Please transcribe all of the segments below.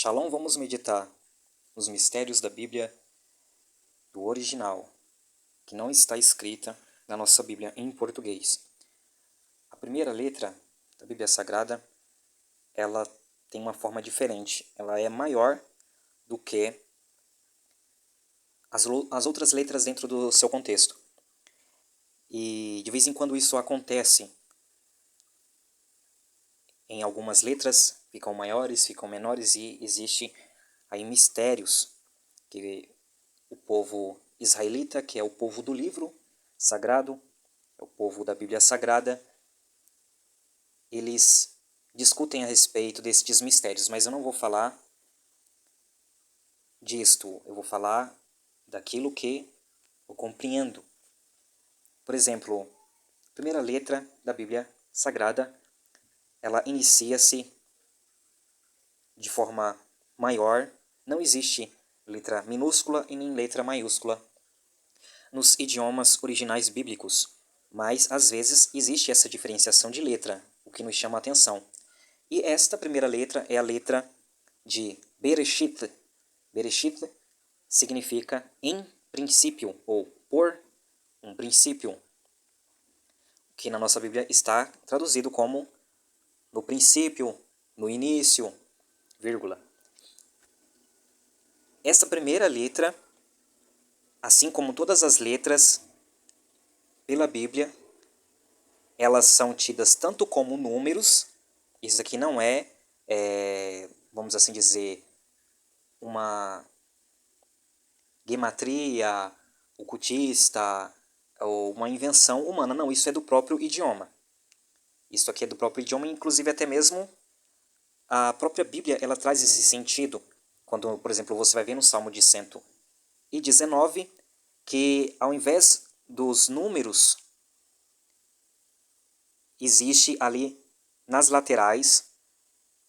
Shalom, vamos meditar nos mistérios da Bíblia do original, que não está escrita na nossa Bíblia em português. A primeira letra da Bíblia Sagrada, ela tem uma forma diferente. Ela é maior do que as outras letras dentro do seu contexto. E de vez em quando isso acontece. Em algumas letras ficam maiores, ficam menores e existe aí mistérios que o povo israelita, que é o povo do livro sagrado, é o povo da Bíblia Sagrada, eles discutem a respeito destes mistérios, mas eu não vou falar disto, eu vou falar daquilo que eu compreendo. Por exemplo, a primeira letra da Bíblia Sagrada, ela inicia-se de forma maior, não existe letra minúscula e nem letra maiúscula nos idiomas originais bíblicos, mas às vezes existe essa diferenciação de letra, o que nos chama a atenção. E esta primeira letra é a letra de Bereshit. Bereshit significa em princípio, ou por um princípio, que na nossa Bíblia está traduzido como no princípio, no início, vírgula. Esta primeira letra, assim como todas as letras pela Bíblia, elas são tidas tanto como números. Isso aqui não é, vamos assim dizer, uma gematria ocultista ou uma invenção humana. Não, isso é do próprio idioma. Isso aqui é do próprio idioma, inclusive até mesmo a própria Bíblia, ela traz esse sentido. Quando, por exemplo, você vai ver no Salmo de 119, que ao invés dos números, existe ali nas laterais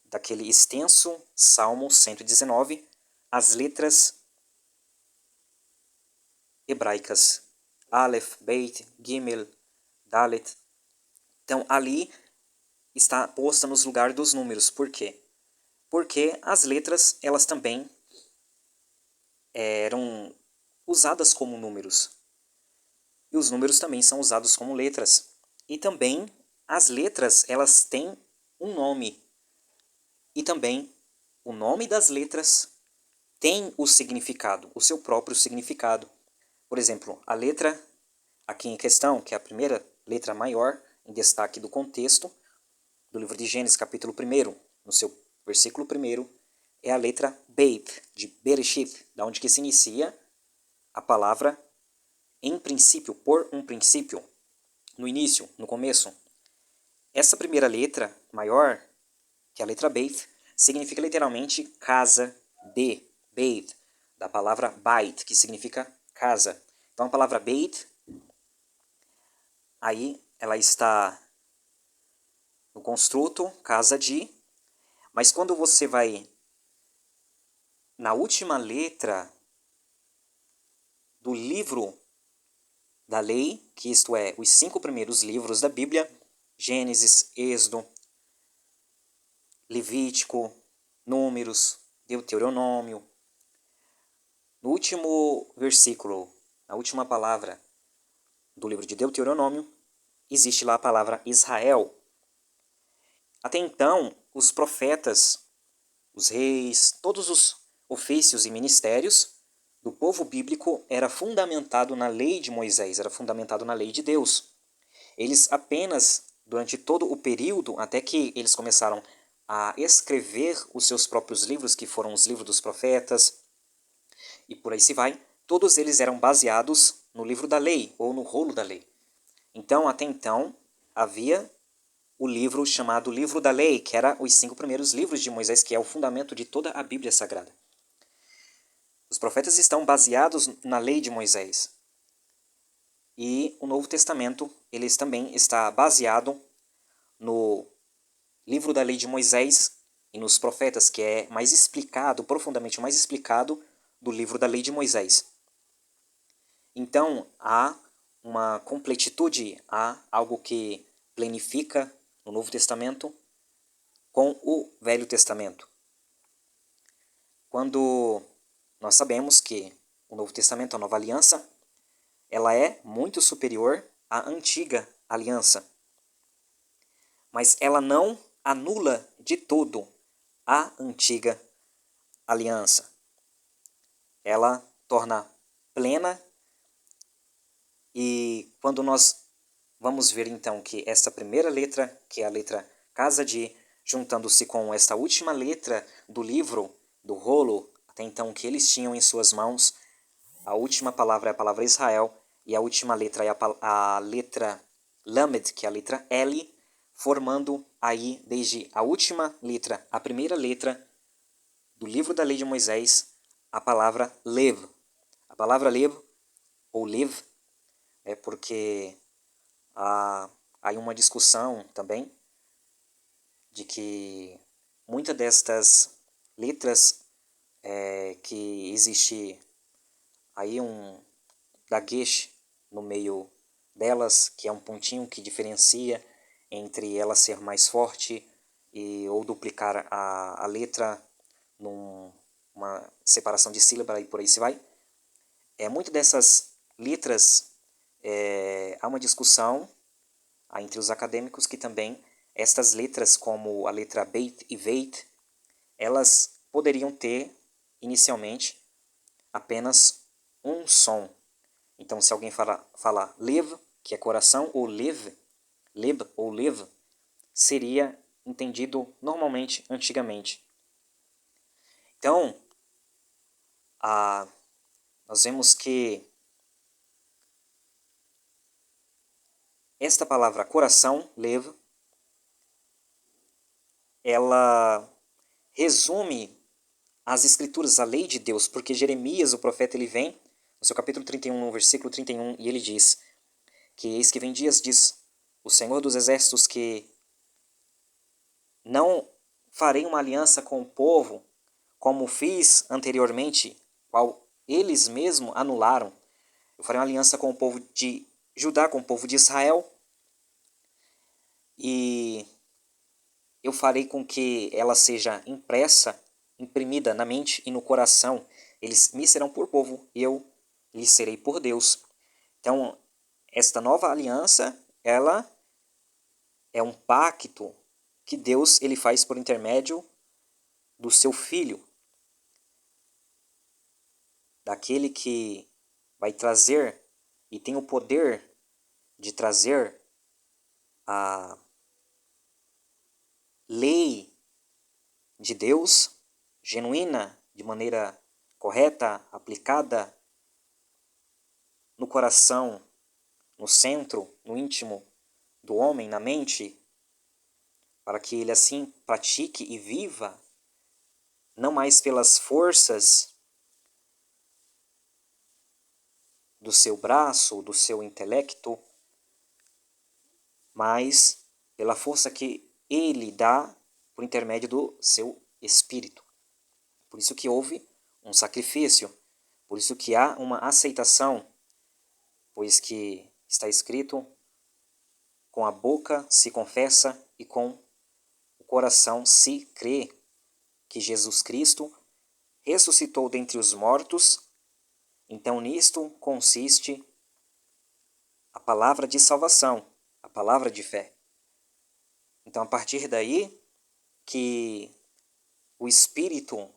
daquele extenso Salmo 119, as letras hebraicas. Aleph, Beit, Gimel, Dalet. Então, ali está posta nos lugares dos números. Por quê? Porque as letras, elas também eram usadas como números. E os números também são usados como letras. E também as letras, elas têm um nome. E também o nome das letras tem o significado, o seu próprio significado. Por exemplo, a letra aqui em questão, que é a primeira letra maior, em destaque do contexto, do livro de Gênesis, capítulo 1, no seu versículo 1, é a letra Beit, de Bereshit, da onde que se inicia a palavra em princípio, por um princípio, no início, no começo. Essa primeira letra maior, que é a letra Beit, significa literalmente casa de, Beit, da palavra Bait, que significa casa. Então a palavra Beit, aí ela está no construto, casa de, mas quando você vai na última letra do livro da lei, que isto é, os 5 primeiros livros da Bíblia, Gênesis, Êxodo, Levítico, Números, Deuteronômio. No último versículo, na última palavra do livro de Deuteronômio, existe lá a palavra Israel. Até então, os profetas, os reis, todos os ofícios e ministérios do povo bíblico era fundamentado na lei de Moisés, era fundamentado na lei de Deus. Eles apenas, durante todo o período, até que eles começaram a escrever os seus próprios livros, que foram os livros dos profetas, e por aí se vai, todos eles eram baseados no livro da lei, ou no rolo da lei. Então, até então, havia o livro chamado Livro da Lei, que era os 5 primeiros livros de Moisés, que é o fundamento de toda a Bíblia Sagrada. Os profetas estão baseados na lei de Moisés. E o Novo Testamento, eles também está baseado no livro da lei de Moisés e nos profetas, que é mais explicado, profundamente mais explicado do livro da lei de Moisés. Então, há uma completitude, há algo que planifica no Novo Testamento com o Velho Testamento. quando nós sabemos que o Novo Testamento, a Nova Aliança, ela é muito superior à antiga aliança. Mas ela não anula de todo a antiga aliança. Ela torna plena, e quando nós vamos ver então que esta primeira letra, que é a letra casa de, juntando-se com esta última letra do livro, do rolo, até então que eles tinham em suas mãos, a última palavra é a palavra Israel, e a última letra é a letra Lamed, que é a letra L, formando aí, desde a última letra, a primeira letra do livro da lei de Moisés, a palavra Lev. A palavra Lev, ou Lev, é porque há aí uma discussão também de que muitas destas letras que existe aí um gaguejo no meio delas, que é um pontinho que diferencia entre ela ser mais forte ou duplicar a letra numa separação de sílaba e por aí se vai. Muito dessas letras, há uma discussão entre os acadêmicos que também estas letras, como a letra Beit e Veit, elas poderiam ter inicialmente apenas um som. Então, se alguém falar lev, que é coração, ou lev, leb ou lev, seria entendido normalmente, antigamente. Então, nós vemos que esta palavra coração, lev, ela resume as escrituras, a lei de Deus, porque Jeremias, o profeta, ele vem no seu capítulo 31, no versículo 31, e ele diz que eis que vem dias, diz o Senhor dos Exércitos, que não farei uma aliança com o povo como fiz anteriormente, qual eles mesmos anularam. Eu farei uma aliança com o povo de Judá, com o povo de Israel, e eu farei com que ela seja impressa, imprimida na mente e no coração. Eles me serão por povo, e eu lhes serei por Deus. Então, esta nova aliança, ela é um pacto que Deus ele faz por intermédio do seu Filho, daquele que vai trazer e tem o poder de trazer a lei de Deus genuína, de maneira correta, aplicada no coração, no centro, no íntimo do homem, na mente, para que ele assim pratique e viva, não mais pelas forças do seu braço, do seu intelecto, mas pela força que ele dá por intermédio do seu espírito. Por isso que houve um sacrifício, por isso que há uma aceitação, pois que está escrito, com a boca se confessa e com o coração se crê que Jesus Cristo ressuscitou dentre os mortos. Então nisto consiste a palavra de salvação, a palavra de fé. Então a partir daí que o Espírito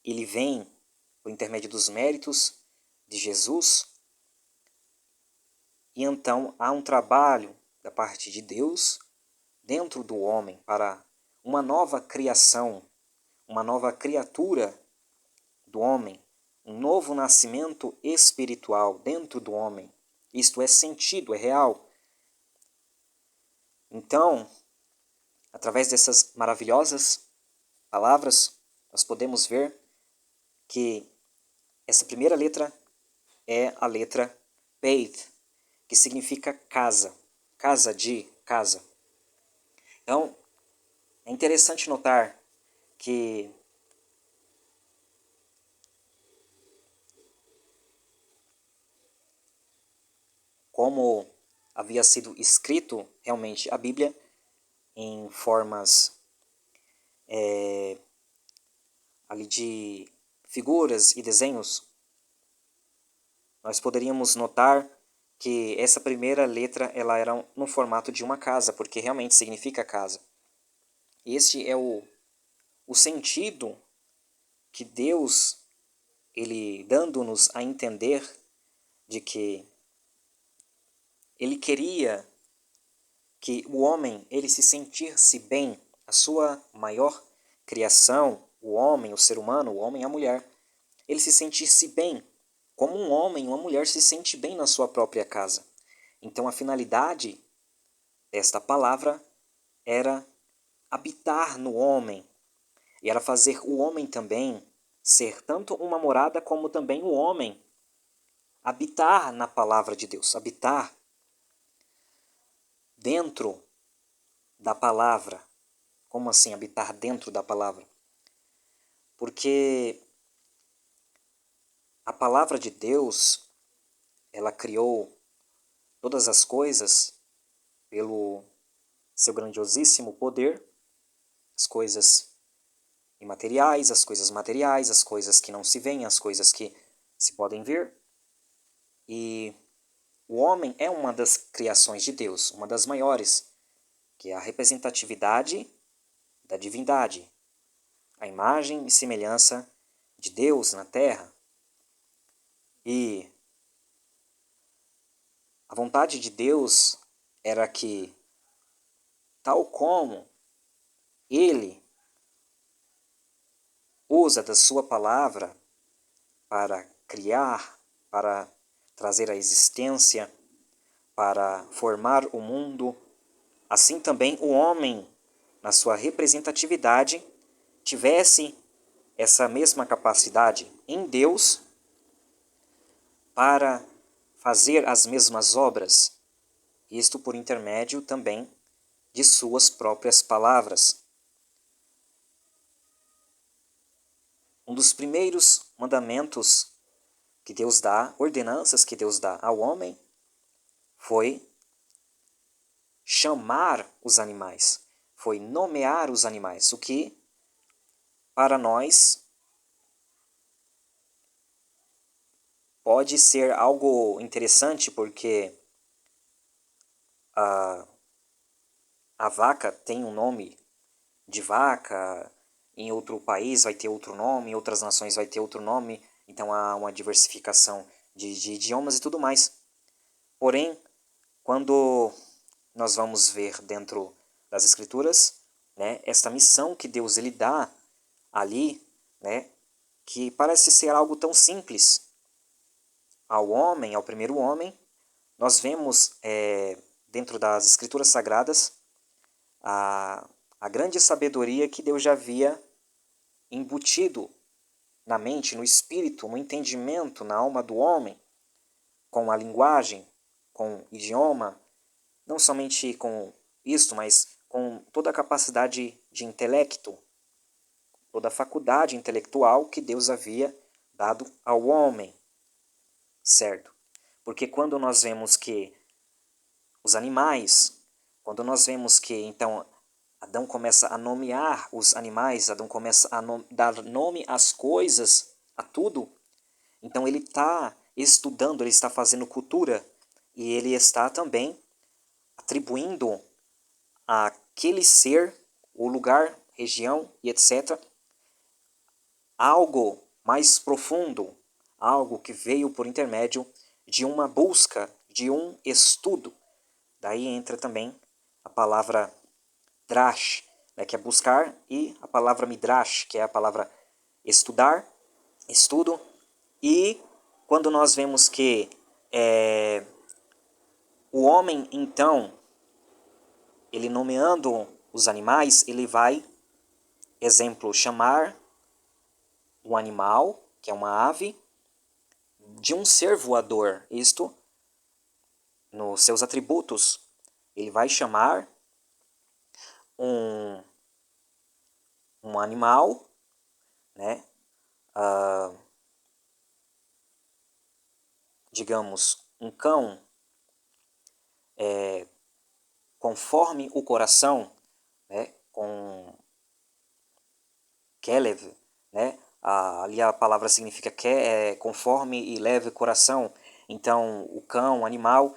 ele vem por intermédio dos méritos de Jesus, e então há um trabalho da parte de Deus dentro do homem para uma nova criação, uma nova criatura do homem, um novo nascimento espiritual dentro do homem. Isto é sentido, é real. Então, através dessas maravilhosas palavras, nós podemos ver que essa primeira letra é a letra Beit, que significa casa, casa de casa. Então, é interessante notar que como havia sido escrito realmente a Bíblia em formas ali de figuras e desenhos, nós poderíamos notar que essa primeira letra ela era no formato de uma casa, porque realmente significa casa. Este é o sentido que Deus, ele dando-nos a entender de que ele queria que o homem ele se sentisse bem, a sua maior criação, o homem, o ser humano, o homem e a mulher, ele se sentisse bem, como um homem e uma mulher se sente bem na sua própria casa. Então a finalidade desta palavra era habitar no homem, e era fazer o homem também ser tanto uma morada como também o homem habitar na palavra de Deus, habitar dentro da palavra. Como assim habitar dentro da palavra? Porque a palavra de Deus, ela criou todas as coisas pelo seu grandiosíssimo poder, as coisas imateriais, as coisas materiais, as coisas que não se veem, as coisas que se podem ver. E o homem é uma das criações de Deus, uma das maiores, que é a representatividade da divindade, a imagem e semelhança de Deus na terra. E a vontade de Deus era que, tal como Ele usa da sua palavra para criar, para trazer a existência, para formar o mundo, assim também o homem, na sua representatividade, tivesse essa mesma capacidade em Deus para fazer as mesmas obras, isto por intermédio também de suas próprias palavras. Um dos primeiros mandamentos que Deus dá, ordenanças que Deus dá ao homem, foi chamar os animais, foi nomear os animais, o que para nós pode ser algo interessante, porque a vaca tem um nome de vaca, em outro país vai ter outro nome, em outras nações vai ter outro nome, então há uma diversificação de idiomas e tudo mais. Porém, quando nós vamos ver dentro das Escrituras, né, esta missão que Deus ele dá ali, né, que parece ser algo tão simples ao homem, ao primeiro homem, nós vemos dentro das Escrituras Sagradas a grande sabedoria que Deus já havia embutido na mente, no espírito, no entendimento, na alma do homem, com a linguagem, com o idioma, não somente com isto, mas com toda a capacidade de intelecto, toda a faculdade intelectual que Deus havia dado ao homem, certo? Porque quando nós vemos que os animais, quando nós vemos que então Adão começa a nomear os animais, Adão começa a dar nome às coisas, a tudo, então ele está estudando, ele está fazendo cultura e ele está também atribuindo àquele ser, o lugar, região e etc., algo mais profundo, algo que veio por intermédio de uma busca, de um estudo. Daí entra também a palavra drash, né, que é buscar, e a palavra midrash, que é a palavra estudar, estudo. E quando nós vemos que o homem, então, ele nomeando os animais, ele vai, exemplo, chamar um animal, que é uma ave, de um ser voador. Isto, nos seus atributos, ele vai chamar um animal, né, digamos, um cão, conforme o coração, né, com Kelev, né? Ali a palavra significa conforme e leve coração. Então, o cão, o animal,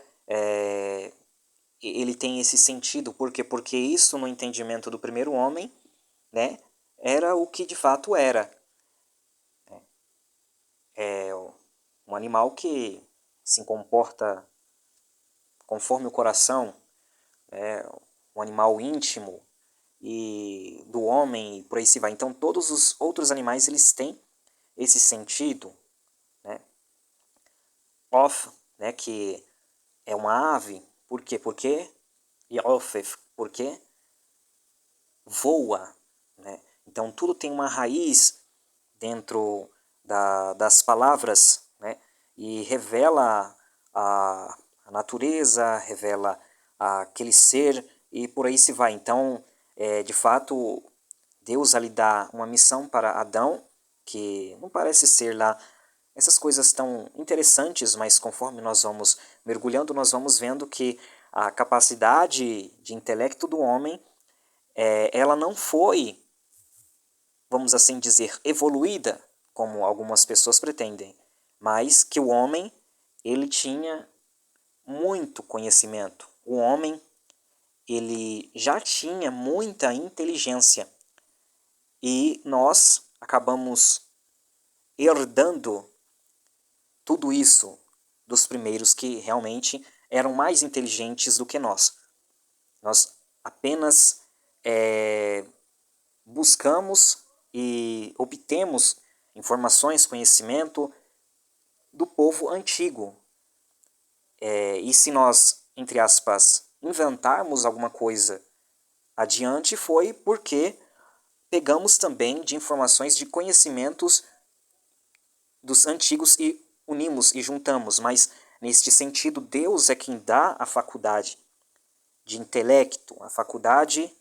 ele tem esse sentido. Por quê? Porque isso, no entendimento do primeiro homem, né, era o que de fato era. É um animal que se comporta conforme o coração, um animal íntimo e do homem e por aí se vai. Então todos os outros animais eles têm esse sentido, né? Of, né, que é uma ave, por quê? Porque Yofef, porque voa, né? Então tudo tem uma raiz dentro das palavras, né? E revela a natureza, revela aquele ser e por aí se vai. Então, de fato, Deus ali dá uma missão para Adão, que não parece ser lá essas coisas tão interessantes, mas conforme nós vamos mergulhando, nós vamos vendo que a capacidade de intelecto do homem, ela não foi, vamos assim dizer, evoluída, como algumas pessoas pretendem, mas que o homem, ele tinha muito conhecimento. O homem, ele já tinha muita inteligência e nós acabamos herdando tudo isso dos primeiros que realmente eram mais inteligentes do que nós. Nós apenas buscamos e obtemos informações, conhecimento do povo antigo. E se nós, entre aspas, inventarmos alguma coisa adiante, foi porque pegamos também de informações, de conhecimentos dos antigos e unimos e juntamos. Mas, neste sentido, Deus é quem dá a faculdade de intelecto, a faculdade,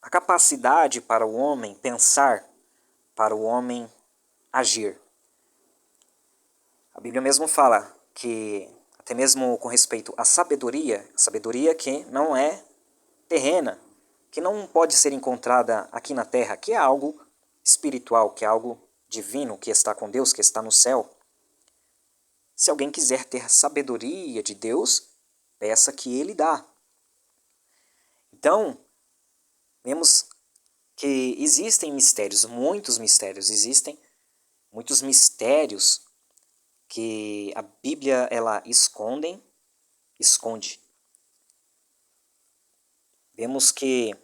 a capacidade para o homem pensar, para o homem agir. A Bíblia mesmo fala que, até mesmo com respeito à sabedoria que não é terrena, que não pode ser encontrada aqui na terra, que é algo espiritual, que é algo divino, que está com Deus, que está no céu. Se alguém quiser ter sabedoria de Deus, peça que Ele dá. Então, vemos que existem mistérios, existem muitos mistérios que a Bíblia ela esconde. Vemos que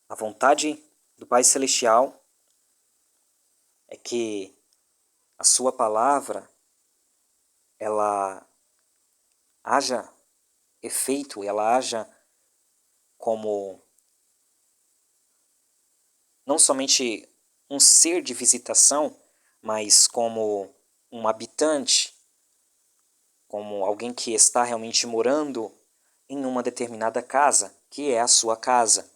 a vontade do Pai Celestial é que a sua palavra ela haja efeito, ela haja como não somente um ser de visitação, mas como um habitante, como alguém que está realmente morando em uma determinada casa, que é a sua casa.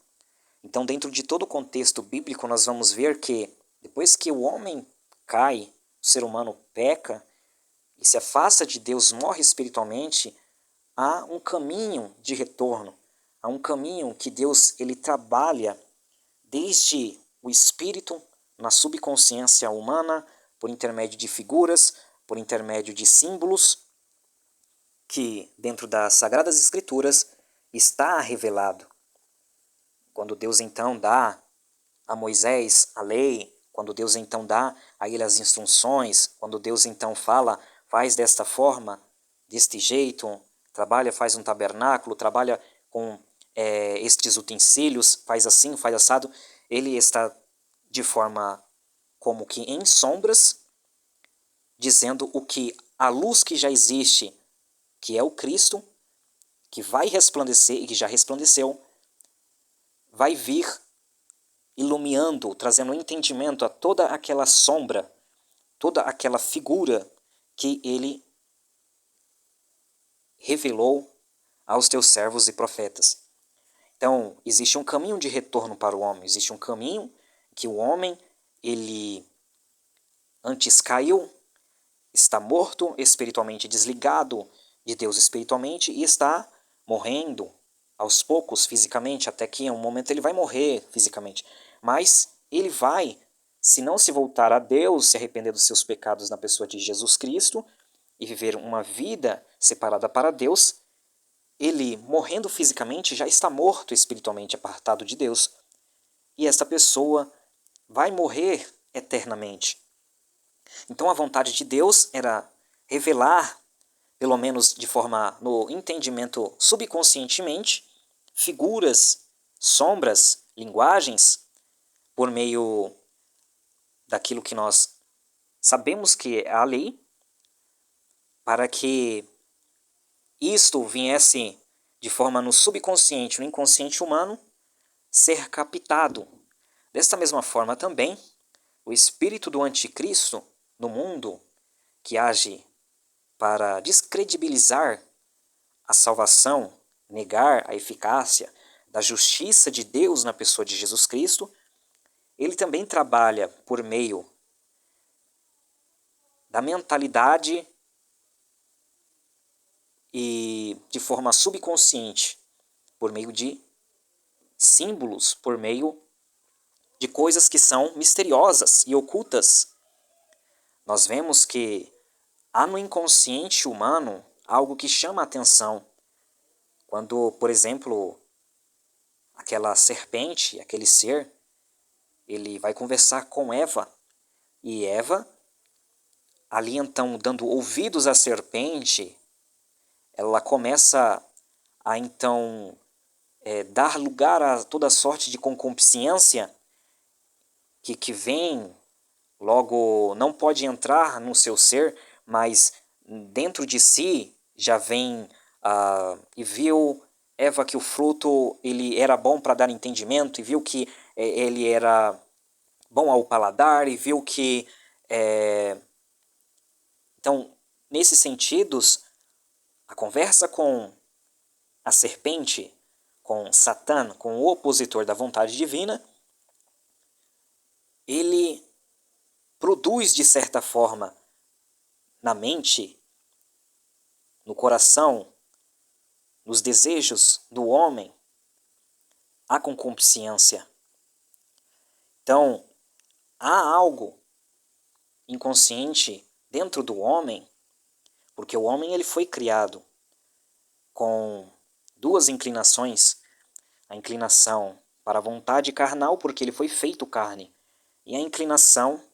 Então, dentro de todo o contexto bíblico, nós vamos ver que depois que o homem cai, o ser humano peca e se afasta de Deus, morre espiritualmente, há um caminho de retorno, há um caminho que Deus ele trabalha desde o espírito na subconsciência humana, por intermédio de figuras, por intermédio de símbolos, que dentro das Sagradas Escrituras está revelado. Quando Deus então dá a Moisés a lei, quando Deus então dá a ele as instruções, quando Deus então fala, faz desta forma, deste jeito, trabalha, faz um tabernáculo, trabalha com estes utensílios, faz assim, faz assado, ele está de forma como que em sombras, dizendo o que a luz que já existe, que é o Cristo, que vai resplandecer e que já resplandeceu, vai vir iluminando, trazendo entendimento a toda aquela sombra, toda aquela figura que ele revelou aos teus servos e profetas. Então, existe um caminho de retorno para o homem, existe um caminho que o homem, ele antes caiu, está morto, espiritualmente desligado de Deus espiritualmente e está morrendo aos poucos, fisicamente, até que em um momento ele vai morrer fisicamente. Mas ele vai, se não se voltar a Deus, se arrepender dos seus pecados na pessoa de Jesus Cristo e viver uma vida separada para Deus, ele, morrendo fisicamente, já está morto espiritualmente, apartado de Deus. E essa pessoa vai morrer eternamente. Então a vontade de Deus era revelar, pelo menos de forma no entendimento subconscientemente, figuras, sombras, linguagens, por meio daquilo que nós sabemos que é a lei, para que isto viesse de forma no subconsciente, no inconsciente humano, ser captado. Desta mesma forma também, o espírito do anticristo no mundo, que age para descredibilizar a salvação, negar a eficácia da justiça de Deus na pessoa de Jesus Cristo, ele também trabalha por meio da mentalidade e de forma subconsciente, por meio de símbolos, por meio de coisas que são misteriosas e ocultas. Nós vemos que há no inconsciente humano algo que chama a atenção. Quando, por exemplo, aquela serpente, aquele ser, ele vai conversar com Eva, e Eva, ali então dando ouvidos à serpente, ela começa a então dar lugar a toda sorte de concupiscência que vem, logo não pode entrar no seu ser, mas dentro de si já vem e viu Eva que o fruto ele era bom para dar entendimento, e viu que ele era bom ao paladar, e viu que então, nesses sentidos, a conversa com a serpente, com Satã, com o opositor da vontade divina, ele produz, de certa forma, na mente, no coração, nos desejos do homem, a concupiscência. Então, há algo inconsciente dentro do homem, porque o homem ele foi criado com duas inclinações, a inclinação para a vontade carnal, porque ele foi feito carne, e a inclinação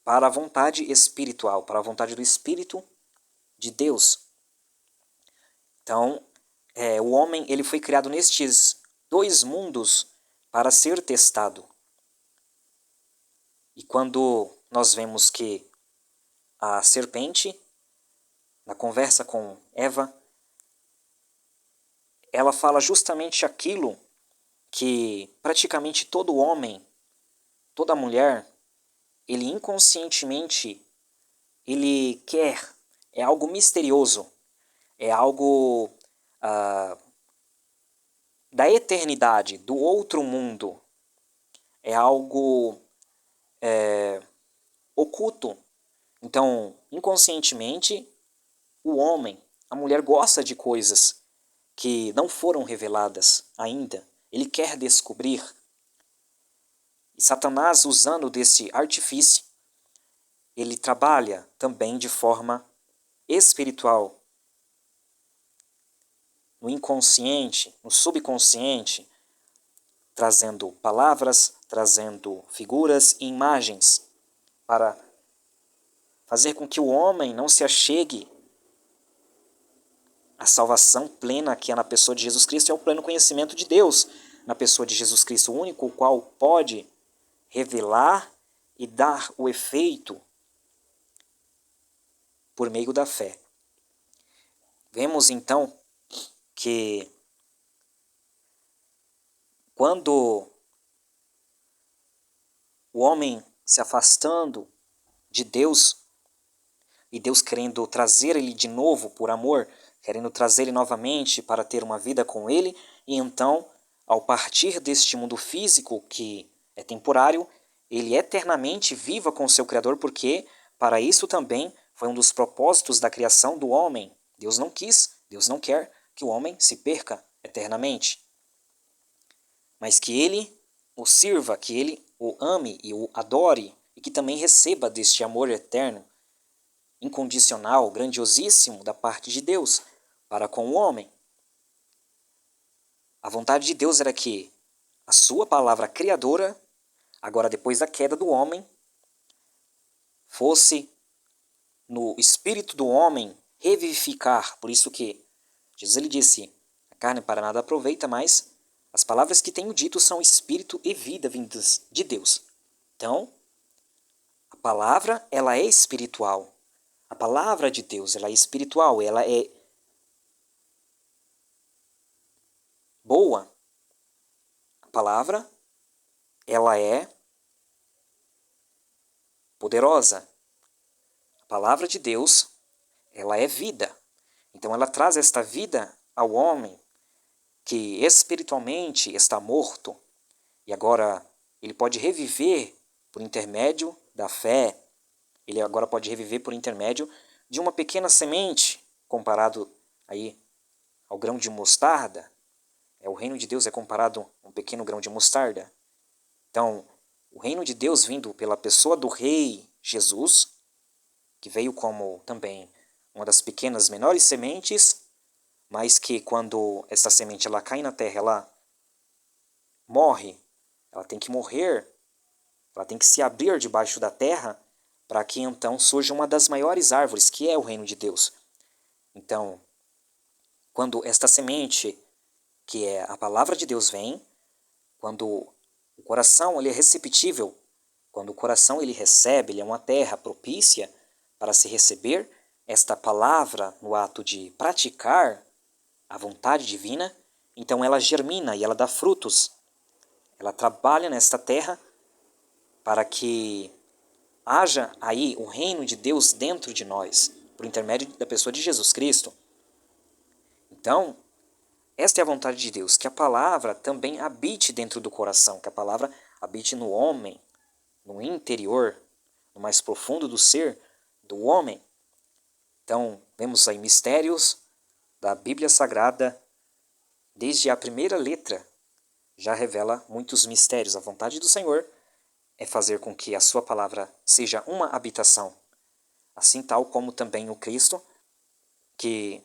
para a vontade espiritual, para a vontade do Espírito de Deus. Então, o homem ele foi criado nestes dois mundos para ser testado. E quando nós vemos que a serpente, na conversa com Eva, ela fala justamente aquilo que praticamente todo homem, toda mulher, ele inconscientemente, ele quer. É algo misterioso, é algo da eternidade, do outro mundo, é algo oculto. Então, inconscientemente, o homem, a mulher gosta de coisas que não foram reveladas ainda. Ele quer descobrir. E Satanás, usando desse artifício, ele trabalha também de forma espiritual, no inconsciente, no subconsciente, trazendo palavras, trazendo figuras e imagens para fazer com que o homem não se achegue à salvação plena que é na pessoa de Jesus Cristo, é o pleno conhecimento de Deus na pessoa de Jesus Cristo, o único o qual pode revelar e dar o efeito por meio da fé. Vemos então que quando o homem se afastando de Deus, e Deus querendo trazer ele de novo por amor, querendo trazer ele novamente para ter uma vida com ele, e então, ao partir deste mundo físico que é temporário, ele eternamente viva com o seu Criador, porque para isso também foi um dos propósitos da criação do homem. Deus não quis, Deus não quer que o homem se perca, eternamente, mas que ele o sirva, que ele o ame e o adore, e que também receba deste amor eterno, incondicional, grandiosíssimo da parte de Deus para com o homem. A vontade de Deus era que a sua palavra criadora, agora depois da queda do homem, fosse no espírito do homem revivificar. Por isso que Jesus ele disse, a carne para nada aproveita, mas as palavras que tenho dito são espírito e vida vindas de Deus. Então, a palavra ela é espiritual. A palavra de Deus ela é espiritual, ela é boa. A palavra ela é poderosa. A palavra de Deus ela é vida. Então ela traz esta vida ao homem que espiritualmente está morto e agora ele pode reviver por intermédio da fé. Ele agora pode reviver por intermédio de uma pequena semente, comparado aí ao grão de mostarda. O reino de Deus é comparado a um pequeno grão de mostarda. Então, o reino de Deus vindo pela pessoa do rei Jesus, que veio como também uma das pequenas menores sementes, mas que quando esta semente ela cai na terra, ela morre, ela tem que morrer, ela tem que se abrir debaixo da terra para que então surja uma das maiores árvores, que é o reino de Deus. Então, quando esta semente, que é a palavra de Deus, vem, quando o coração ele é receptível, quando o coração ele recebe, ele é uma terra propícia para se receber esta palavra no ato de praticar a vontade divina, então ela germina e ela dá frutos. Ela trabalha nesta terra para que haja aí o reino de Deus dentro de nós, por intermédio da pessoa de Jesus Cristo. Então, esta é a vontade de Deus, que a palavra também habite dentro do coração, que a palavra habite no homem, no interior, no mais profundo do ser do homem. Então, vemos aí mistérios da Bíblia Sagrada, desde a primeira letra, já revela muitos mistérios. A vontade do Senhor é fazer com que a sua palavra seja uma habitação, assim tal como também o Cristo, que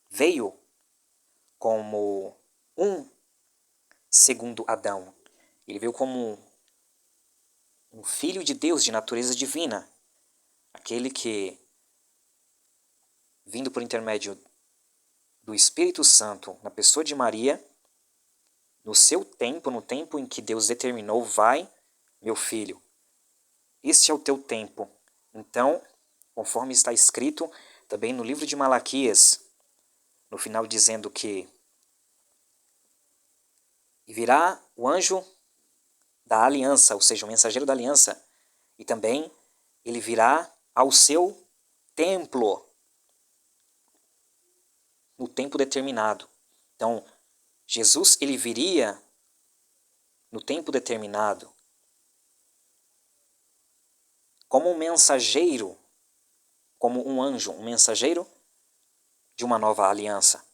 veio como um segundo Adão. Ele veio como um filho de Deus de natureza divina, aquele que, vindo por intermédio do Espírito Santo, na pessoa de Maria, no seu tempo, no tempo em que Deus determinou, vai, meu filho, este é o teu tempo. Então, conforme está escrito também no livro de Malaquias, no final dizendo que e virá o anjo da aliança, ou seja, o mensageiro da aliança, e também ele virá ao seu templo, no tempo determinado. Então, Jesus ele viria no tempo determinado como um mensageiro, como um anjo, um mensageiro de uma nova aliança,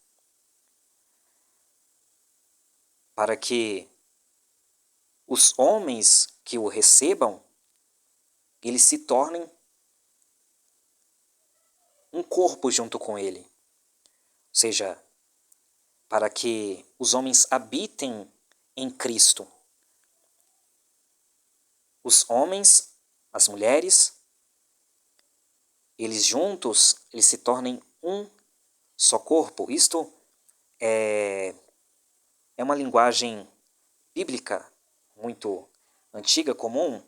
para que os homens que o recebam, eles se tornem um corpo junto com ele. Ou seja, para que os homens habitem em Cristo. Os homens, as mulheres, eles juntos, eles se tornem um só corpo. Isto é uma linguagem bíblica muito antiga, comum,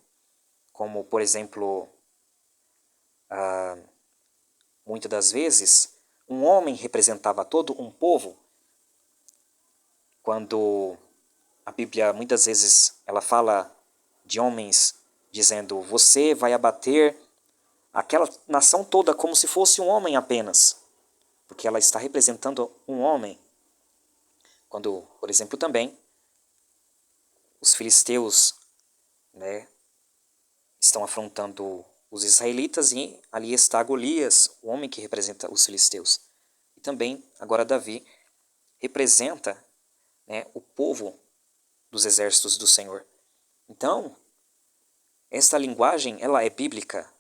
como, por exemplo, muitas das vezes, um homem representava todo um povo. Quando a Bíblia, muitas vezes, ela fala de homens dizendo, você vai abater aquela nação toda como se fosse um homem apenas, porque ela está representando um homem. Quando, por exemplo, também, os filisteus, né, estão afrontando os israelitas e ali está Golias, o homem que representa os filisteus. E também, agora Davi, representa, né, o povo dos exércitos do Senhor. Então, esta linguagem, ela é bíblica.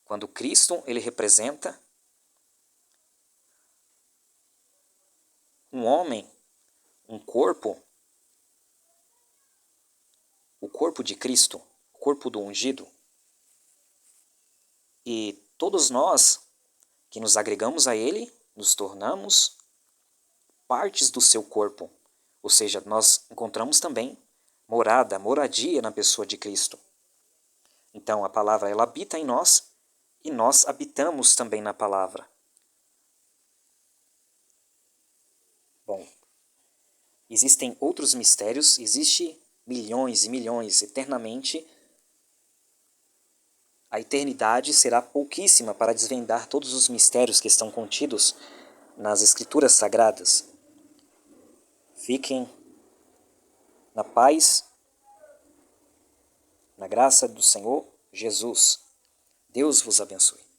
Quando Cristo, ele representa um homem, um corpo, o corpo de Cristo, o corpo do ungido. E todos nós que nos agregamos a ele, nos tornamos partes do seu corpo. Ou seja, nós encontramos também moradia na pessoa de Cristo. Então, a palavra, ela habita em nós e nós habitamos também na palavra. Bom, existem outros mistérios, existe milhões e milhões, eternamente. A eternidade será pouquíssima para desvendar todos os mistérios que estão contidos nas Escrituras Sagradas. Fiquem na paz, na graça do Senhor Jesus. Deus vos abençoe.